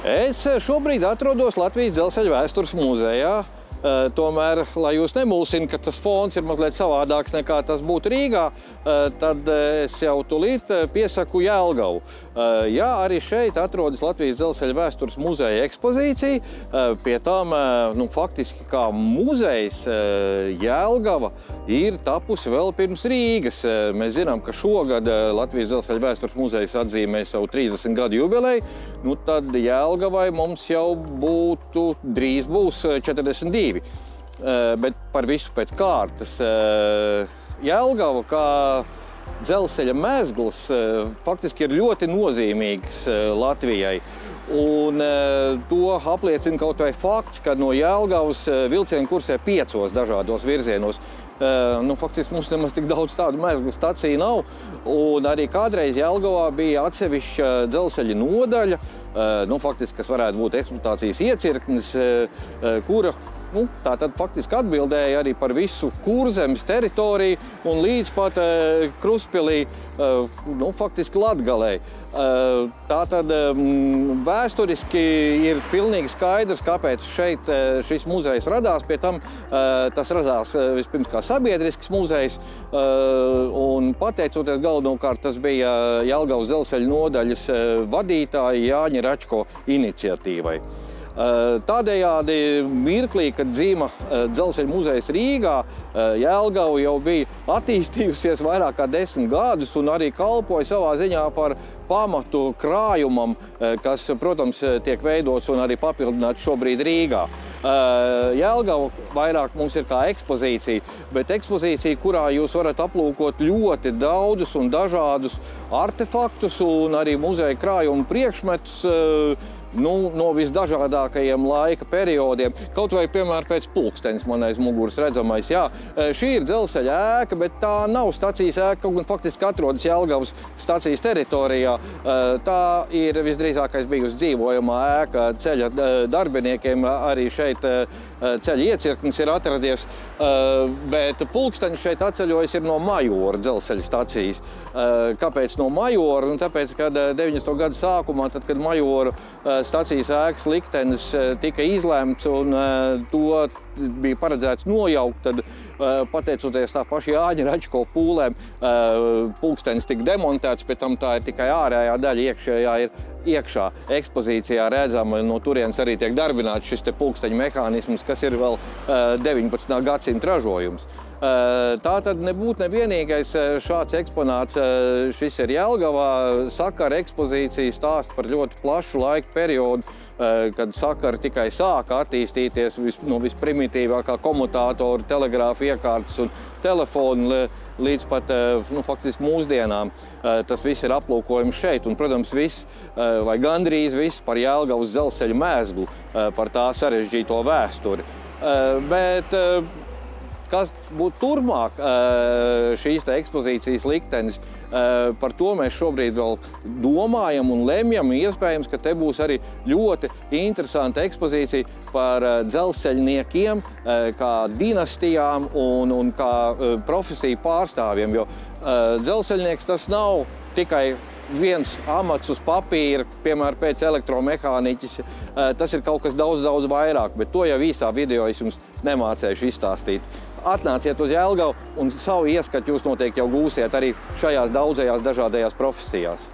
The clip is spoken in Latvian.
Es šobrīd atrodos Latvijas dzelzceļa vēstures muzejā. Tomēr, lai jūs nemulsina, ka tas fons ir mazliet savādāks nekā tas būtu Rīgā, tad es jau tūlīt piesaku Jelgavu. Jā, arī šeit atrodas Latvijas dzelzceļa vēstures muzeja ekspozīcija. Pie tām, faktiski kā muzejs, Jelgava ir tapusi vēl pirms Rīgas. Mēs zinām, ka šogad Latvijas dzelzceļa vēstures muzejs atzīmē savu 30 gadu jubileju. Tad Jelgavai mums jau drīz būs 42. Bet par visu pēc kārtas. Jelgava kā dzelzceļa mezgls faktiski ir ļoti nozīmīgs Latvijai. Un to apliecina kaut vai fakts, ka no Jelgavas vilcieni kursē 5 dažādos virzienos. Faktiski mums nemaz tik daudz tādu mezglu staciju nav. Un arī kādreiz Jelgavā bija atsevišķa dzelzceļa nodaļa, faktiski, kas varētu būt eksploatācijas iecirknis, kura tātad faktiski atbildēja arī par visu Kurzemes teritoriju un līdz pat Krustpilī, faktiski Latgalei. Tātad vēsturiski ir pilnīgi skaidrs, kāpēc šeit šis muzejs radās. Pie tam tas radās vispirms kā sabiedrisks muzejs, un pateicoties galvenokārt, tas bija Jelgavas dzelzceļa nodaļas vadītāja Jāņa Račko iniciatīvai. Tādējādi mirklī, kad dzīva dzelzceļa muzejs Rīgā, Jelgava jau bija attīstījusies vairāk kā 10 gadus un arī kalpoja savā ziņā par pamatu krājumam, kas, protams, tiek veidots un arī papildināts šobrīd Rīgā. Jelgava vairāk mums ir kā ekspozīcija, bet ekspozīcija, kurā jūs varat aplūkot ļoti daudzus un dažādus artefaktus un arī muzeja krājumu priekšmetus, no visdažādākajiem laika periodiem. Kaut vai, piemēram, pēc pulkstenis man aiz muguras redzamais. Jā, šī ir dzelzceļa ēka, bet tā nav stacijas ēka, kaut gan faktiski atrodas Jelgavas stacijas teritorijā. Tā ir visdrīzākais bijusi dzīvojamā ēka ceļa darbiniekiem. Arī šeit ceļa iecirknis ir atradies, bet pulkstenis šeit atceļojas ir no Majora dzelzceļa stacijas. Kāpēc no Majora? Tāpēc, kad 90. gadu sākumā, tad, kad Majora stacijas ēkas liktenis tika izlemts un to bija paredzēts nojaukt, tad pateicoties tā paša Jāņa Račko pūlēm, pulkstenis tika demontēts, pēc tam tā ir tikai ārējā daļa, iekšējā ir iekšā ekspozīcijā redzama, no turienes arī tiek darbināts šis te pulksteņa mehānisms, kas ir vēl 19. gadsimta ražojums. Tātad nebūtu nevienīgais šāds eksponāts, šis ir Jelgavā. Sakara ekspozīcija stāsta par ļoti plašu laika periodu, kad sakara tikai sāka attīstīties no visprimitīvākā komutātoru, telegrāfa iekārtas un telefonu līdz pat faktiski mūsdienām. Tas viss ir aplūkojums šeit un, protams, viss vai gandrīz viss par Jelgavas dzelzceļa mēzglu, par tā sarežģīto vēsturi. Bet kas būtu turpmāk šīs ekspozīcijas liktenis, par to mēs šobrīd vēl domājam un lemjam. Iespējams, ka te būs arī ļoti interesanta ekspozīcija par dzelzceļniekiem, kā dinastijām un kā profesiju pārstāvjiem, jo dzelzceļnieks tas nav tikai viens amats uz papīra, piemēram, pēc elektromehāniķis. Tas ir kaut kas daudz vairāk, bet to jau īsā video es jums nemācēšu izstāstīt. Atnāciet uz Jelgavu un savu ieskatu jūs noteikti jau gūsiet arī šajās daudzajās dažādajās profesijās.